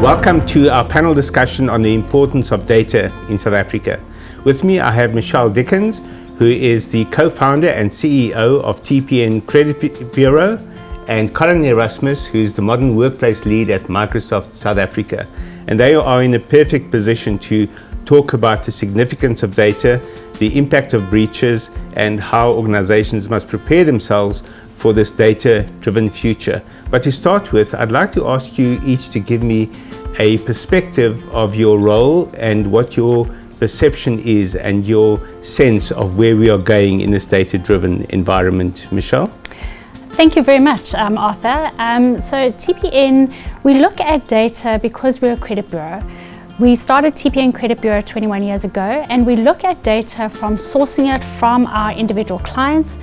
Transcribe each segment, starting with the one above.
Welcome to our panel discussion on the importance of data in South Africa. With me, I have Michelle Dickens, who is the co-founder and CEO of TPN Credit Bureau, and Colin Erasmus, who is the modern workplace lead at Microsoft South Africa. And they are in a perfect position to talk about the significance of data, the impact of breaches, and how organizations must prepare themselves for this data-driven future. But to start with, I'd like to ask you each to give me a perspective of your role and what your perception is and your sense of where we are going in this data-driven environment. Michelle? Thank you very much, Arthur. So TPN, we look at data because we're a credit bureau. We started TPN Credit Bureau 21 years ago, and we look at data from sourcing it from our individual clients,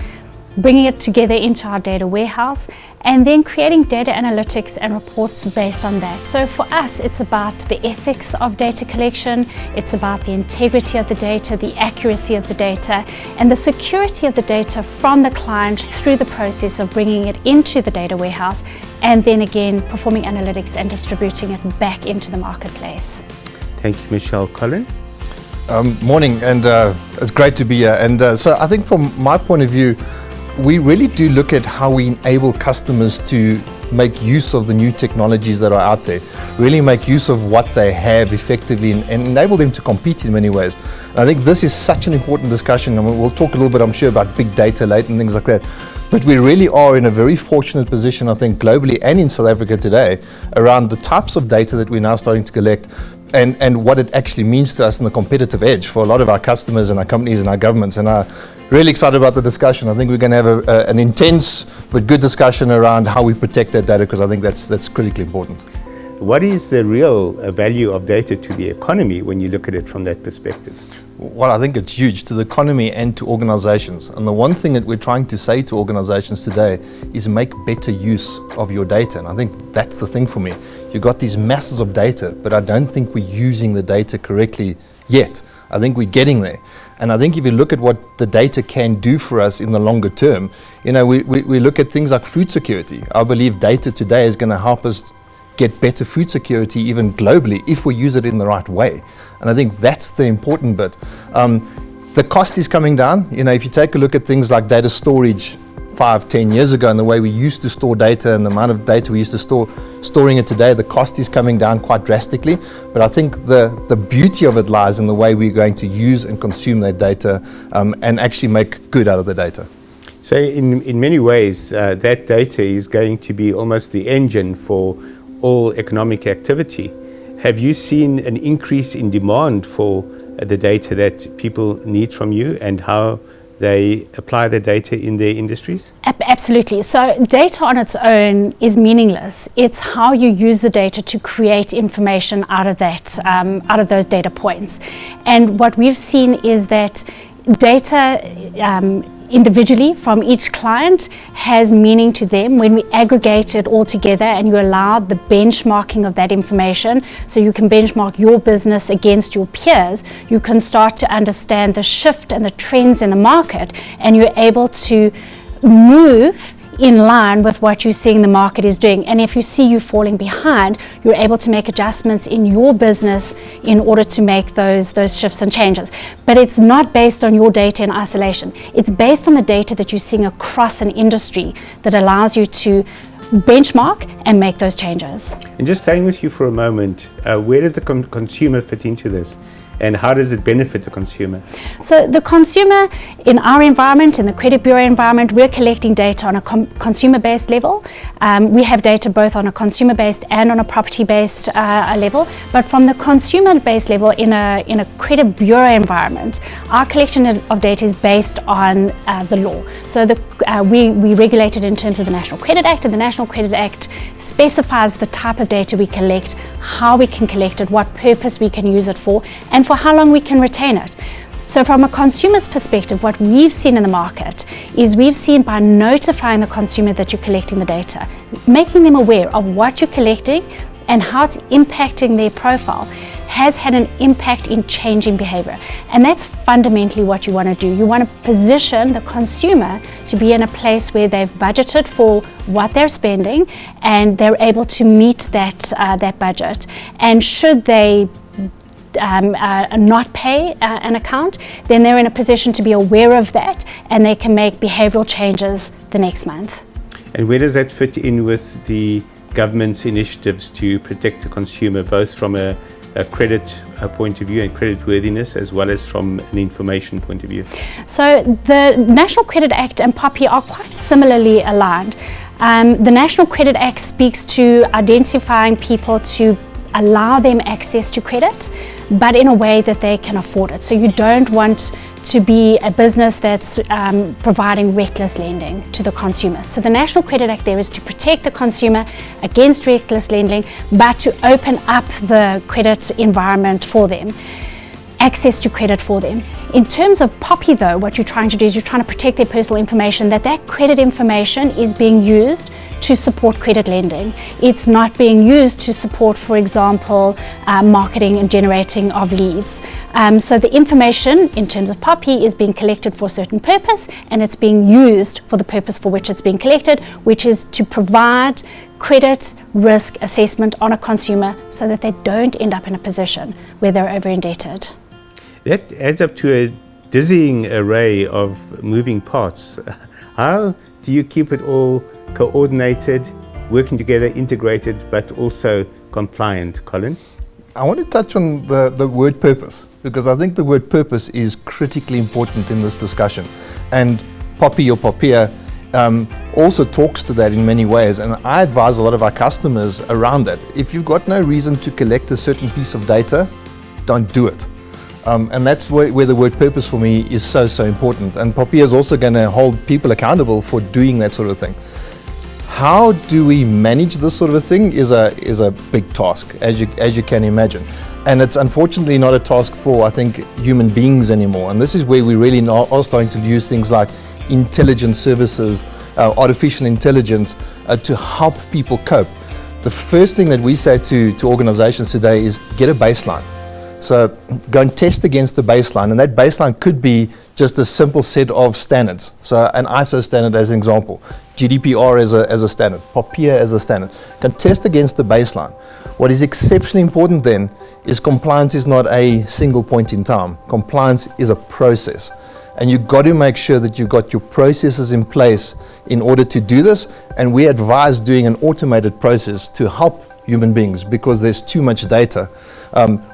bringing it together into our data warehouse, and then creating data analytics and reports based on that. So for us, it's about the ethics of data collection, it's about the integrity of the data, the accuracy of the data, and the security of the data from the client through the process of bringing it into the data warehouse, and then again performing analytics and distributing it back into the marketplace. Thank you, Michelle. Colin? Morning, and it's great to be here. And so I think from my point of view, we really do look at how we enable customers to make use of the new technologies that are out there, really make use of what they have effectively and enable them to compete in many ways. And I think this is such an important discussion, and we'll talk a little bit, I'm sure, about big data later and things like that. But we really are in a very fortunate position, I think, globally and in South Africa today, around the types of data that we're now starting to collect and what it actually means to us in the competitive edge for a lot of our customers and our companies and our governments. And I'm really excited about the discussion. I think we're going to have an intense but good discussion around how we protect that data, because I think that's critically important. What is the real value of data to the economy when you look at it from that perspective? Well, I think it's huge to the economy and to organizations. And the one thing that we're trying to say to organizations today is make better use of your data. And I think that's the thing for me. You've got these masses of data, but I don't think we're using the data correctly yet. I think we're getting there. And I think if you look at what the data can do for us in the longer term, we look at things like food security. I believe data today is going to help us get better food security even globally if we use it in the right way. And I think that's the important bit. The cost is coming down. If you take a look at things like data storage 5-10 years ago and the way we used to store data and the amount of data we used to storing it today, the cost is coming down quite drastically. But I think the beauty of it lies in the way we're going to use and consume that data and actually make good out of the data. So in many ways, that data is going to be almost the engine for all economic activity. Have you seen an increase in demand for the data that people need from you and how they apply the data in their industries? Absolutely. So data on its own is meaningless. It's how you use the data to create information out of that, out of those data points. And what we've seen is that data individually from each client has meaning to them. When we aggregate it all together and you allow the benchmarking of that information, so you can benchmark your business against your peers, you can start to understand the shift and the trends in the market, and you're able to move in line with what you're seeing the market is doing. And if you see you falling behind, you're able to make adjustments in your business in order to make those shifts and changes. But it's not based on your data in isolation. It's based on the data that you're seeing across an industry that allows you to benchmark and make those changes. And just staying with you for a moment, where does the consumer fit into this? And how does it benefit the consumer? So the consumer in our environment, in the credit bureau environment, we're collecting data on a consumer-based level. We have data both on a consumer-based and on a property-based level. But from the consumer-based level in a credit bureau environment, our collection of data is based on the law. So we regulate it in terms of the National Credit Act, and the National Credit Act specifies the type of data we collect, how we can collect it, what purpose we can use it for, and for how long we can retain it. So from a consumer's perspective, what we've seen in the market is we've seen by notifying the consumer that you're collecting the data, making them aware of what you're collecting and how it's impacting their profile, has had an impact in changing behavior. And that's fundamentally what you want to do. You want to position the consumer to be in a place where they've budgeted for what they're spending and they're able to meet that budget. And should they not pay an account, then they're in a position to be aware of that and they can make behavioral changes the next month. And where does that fit in with the government's initiatives to protect the consumer, both from a credit point of view and credit worthiness, as well as from an information point of view? So the National Credit Act and POPI are quite similarly aligned. The National Credit Act speaks to identifying people to allow them access to credit, but in a way that they can afford it. So you don't want to be a business that's providing reckless lending to the consumer. So the National Credit Act there is to protect the consumer against reckless lending, but to open up the credit environment for them, access to credit for them. In terms of POPI though, what you're trying to do is you're trying to protect their personal information, that credit information is being used to support credit lending. It's not being used to support, for example, marketing and generating of leads. So the information in terms of POPI is being collected for a certain purpose and it's being used for the purpose for which it's being collected, which is to provide credit risk assessment on a consumer so that they don't end up in a position where they're over indebted. That adds up to a dizzying array of moving parts. How do you keep it all coordinated, working together, integrated, but also compliant, Colin? I want to touch on the word purpose, because I think the word purpose is critically important in this discussion. And POPI or POPIA also talks to that in many ways, and I advise a lot of our customers around that. If you've got no reason to collect a certain piece of data, don't do it. And that's where the word purpose for me is so important. And POPIA is also going to hold people accountable for doing that sort of thing. How do we manage this sort of a thing is a big task, as you can imagine. And it's unfortunately not a task for, I think, human beings anymore. And this is where we really are starting to use things like intelligence services, artificial intelligence, to help people cope. The first thing that we say to organizations today is get a baseline. So go and test against the baseline, and that baseline could be just a simple set of standards. So an ISO standard as an example, GDPR as a standard, POPIA as a standard. Go and test against the baseline. What is exceptionally important then is compliance is not a single point in time. Compliance is a process. And you've got to make sure that you've got your processes in place in order to do this. And we advise doing an automated process to help human beings because there's too much data.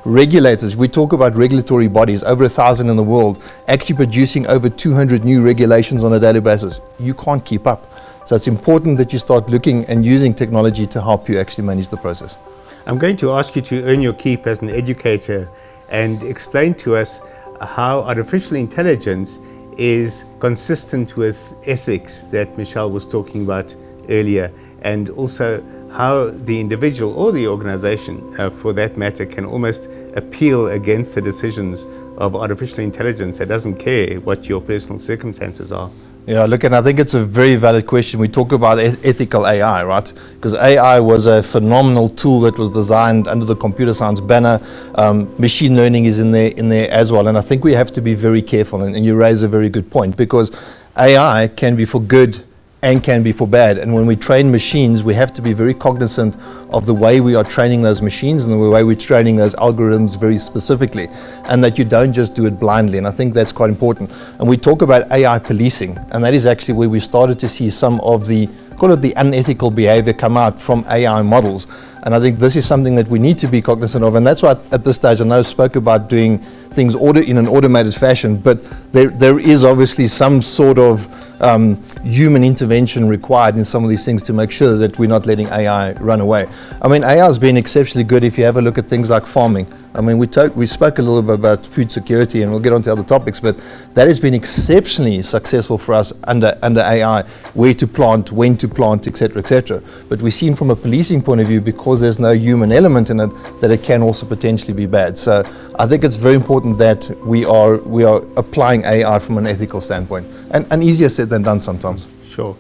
Regulators, we talk about regulatory bodies, over 1,000 in the world, actually producing over 200 new regulations on a daily basis. You can't keep up. So it's important that you start looking and using technology to help you actually manage the process. I'm going to ask you to earn your keep as an educator and explain to us how artificial intelligence is consistent with ethics that Michelle was talking about earlier, and also how the individual or the organization, for that matter, can almost appeal against the decisions of artificial intelligence that doesn't care what your personal circumstances are. Yeah, look, and I think it's a very valid question. We talk about ethical AI, right? Because AI was a phenomenal tool that was designed under the computer science banner. Machine learning is in there as well. And I think we have to be very careful, and you raise a very good point, because AI can be for good and can be for bad. And when we train machines, we have to be very cognizant of the way we are training those machines and the way we're training those algorithms very specifically, and that you don't just do it blindly. And I think that's quite important. And we talk about AI policing, and that is actually where we started to see some of the, call it the unethical behavior come out from AI models. And I think this is something that we need to be cognizant of. And that's why at this stage, I know I spoke about doing things in an automated fashion, but there is obviously some sort of human intervention required in some of these things to make sure that we're not letting AI run away. I mean, AI has been exceptionally good if you have a look at things like farming. I mean, we spoke a little bit about food security, and we'll get on to other topics, but that has been exceptionally successful for us under AI, where to plant, when to plant, etc., etc. But we've seen from a policing point of view, because there's no human element in it, that it can also potentially be bad. So I think it's very important that we are applying AI from an ethical standpoint, and easier said than done sometimes. Sure.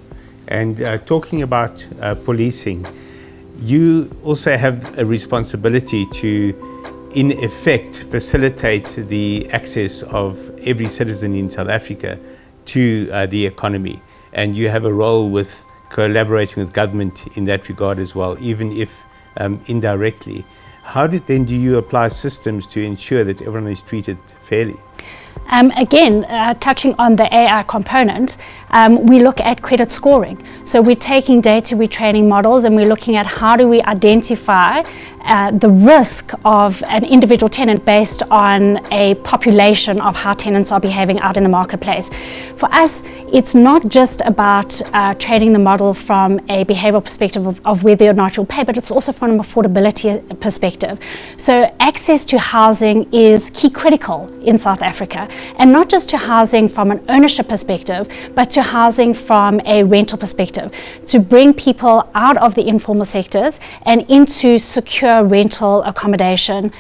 And talking about policing, you also have a responsibility to in effect facilitate the access of every citizen in South Africa to the economy. And you have a role with collaborating with government in that regard as well, even if indirectly. How do you apply systems to ensure that everyone is treated fairly? Again, touching on the AI component, we look at credit scoring. So we're taking data, we're training models, and we're looking at how do we identify the risk of an individual tenant based on a population of how tenants are behaving out in the marketplace. For us, it's not just about training the model from a behavioral perspective of whether or not you'll pay, but it's also from an affordability perspective. So access to housing is key critical in South Africa, and not just to housing from an ownership perspective, but to housing from a rental perspective, to bring people out of the informal sectors and into secure rental accommodation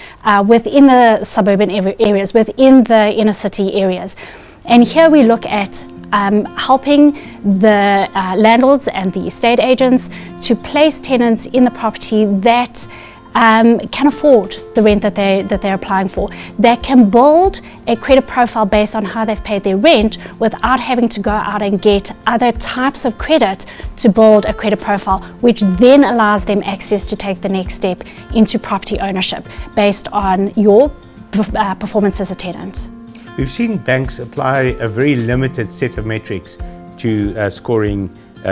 within the suburban areas, within the inner city areas. And here we look at helping the landlords and the estate agents to place tenants in the property that can afford the rent that they're applying for, that can build a credit profile based on how they've paid their rent without having to go out and get other types of credit to build a credit profile, which then allows them access to take the next step into property ownership based on your performance as a tenant. We've seen banks apply a very limited set of metrics to scoring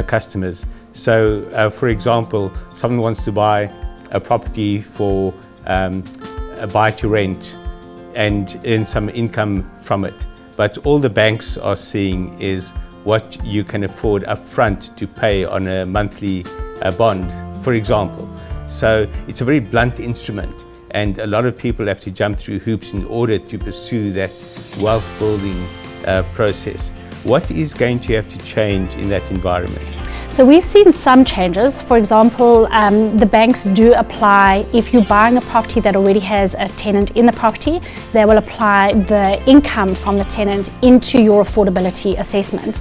customers. So, for example, someone wants to buy a property for a buy to rent and earn some income from it. But all the banks are seeing is what you can afford upfront to pay on a monthly bond, for example. So it's a very blunt instrument, and a lot of people have to jump through hoops in order to pursue that wealth building process. What is going to have to change in that environment? So we've seen some changes. For example, the banks do apply, if you're buying a property that already has a tenant in the property, they will apply the income from the tenant into your affordability assessment.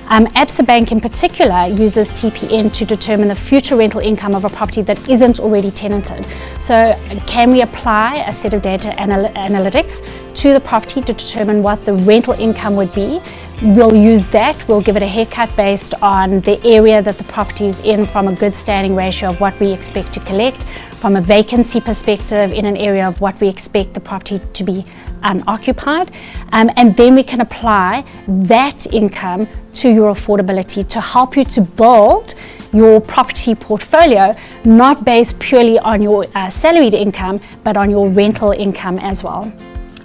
Absa Bank in particular uses TPN to determine the future rental income of a property that isn't already tenanted. So can we apply a set of data analytics to the property to determine what the rental income would be? We'll use that, we'll give it a haircut based on the area that the property is in from a good standing ratio of what we expect to collect, from a vacancy perspective in an area of what we expect the property to be unoccupied, and then we can apply that income to your affordability to help you to build your property portfolio, not based purely on your salaried income, but on your rental income as well.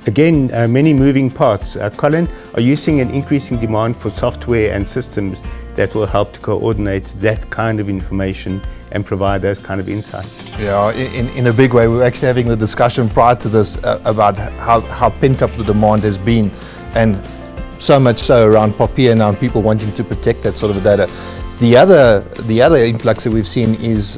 Again, many moving parts. Colin, are you seeing an increasing demand for software and systems that will help to coordinate that kind of information and provide those kind of insights? Yeah, in a big way. We were actually having the discussion prior to this about how pent up the demand has been, and so much so around POPIA now and people wanting to protect that sort of data. The other influx that we've seen is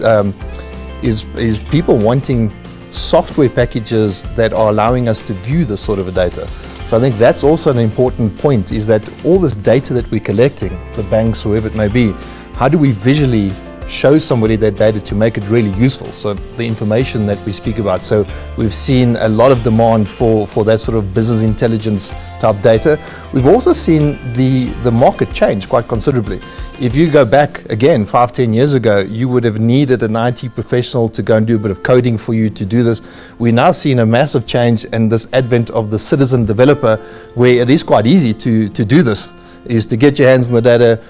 people wanting software packages that are allowing us to view this sort of data. So I think that's also an important point, is that all this data that we're collecting, the banks, whoever it may be, how do we visually show somebody that data to make it really useful? So the information that we speak about. So we've seen a lot of demand for that sort of business intelligence type data. We've also seen the market change quite considerably. If you go back again 5-10 years ago, you would have needed an IT professional to go and do a bit of coding for you to do this. We're now seeing a massive change and this advent of the citizen developer, where it is quite easy to do this, is to get your hands on the data,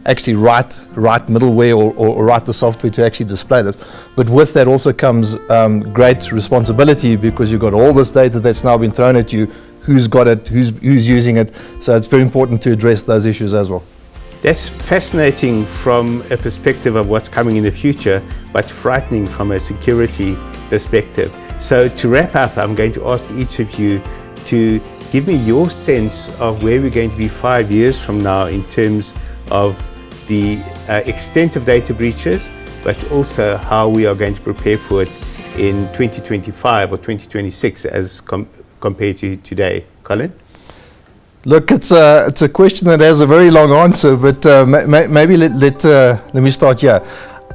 actually write middleware or write the software to actually display this. But with that also comes great responsibility, because you've got all this data that's now been thrown at you, who's got it, who's using it. So it's very important to address those issues as well. That's fascinating from a perspective of what's coming in the future, but frightening from a security perspective. So to wrap up, I'm going to ask each of you to give me your sense of where we're going to be 5 years from now in terms of the extent of data breaches, but also how we are going to prepare for it in 2025 or 2026 as compared to today. Colin? Look, it's a question that has a very long answer, but maybe let me start here.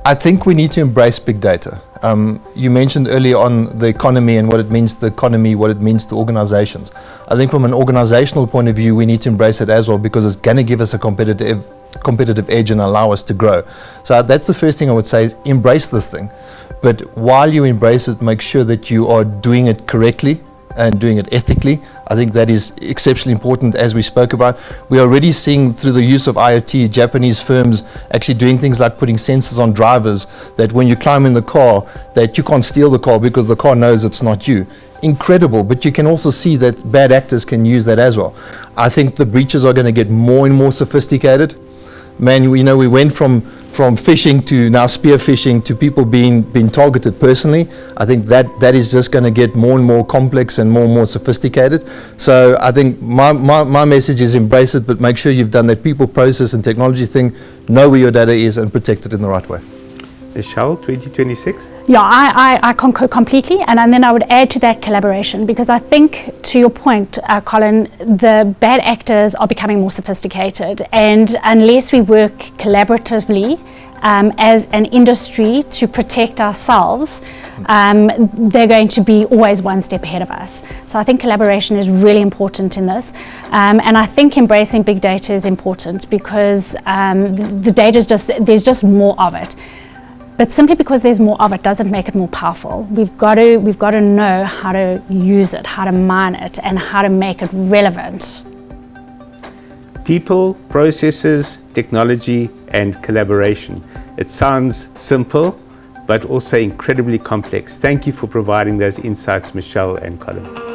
I think we need to embrace big data, You mentioned earlier on the economy and what it means to the economy, what it means to organizations. I think from an organizational point of view, we need to embrace it as well, because it's going to give us a competitive edge and allow us to grow. So that's the first thing I would say, is embrace this thing. But while you embrace it, make sure that you are doing it correctly and doing it ethically. I think that is exceptionally important, as we spoke about. We are already seeing, through the use of IoT, Japanese firms actually doing things like putting sensors on drivers, that when you climb in the car, that you can't steal the car because the car knows it's not you. Incredible, but you can also see that bad actors can use that as well. I think the breaches are going to get more and more sophisticated. Man, we went from phishing to now spear phishing to people being targeted personally. I think that is just going to get more and more complex and more sophisticated. So I think my message is embrace it, but make sure you've done that people, process and technology thing, know where your data is and protect it in the right way. Michelle, 2026? Yeah, I concur completely, and then I would add to that collaboration, because I think, to your point, Colin, the bad actors are becoming more sophisticated, and unless we work collaboratively as an industry to protect ourselves, they're going to be always one step ahead of us. So I think collaboration is really important in this, and I think embracing big data is important, because the data is there's just more of it. But simply because there's more of it doesn't make it more powerful. We've got to know how to use it, how to mine it, and how to make it relevant. People, processes, technology, and collaboration. It sounds simple, but also incredibly complex. Thank you for providing those insights, Michelle and Colin.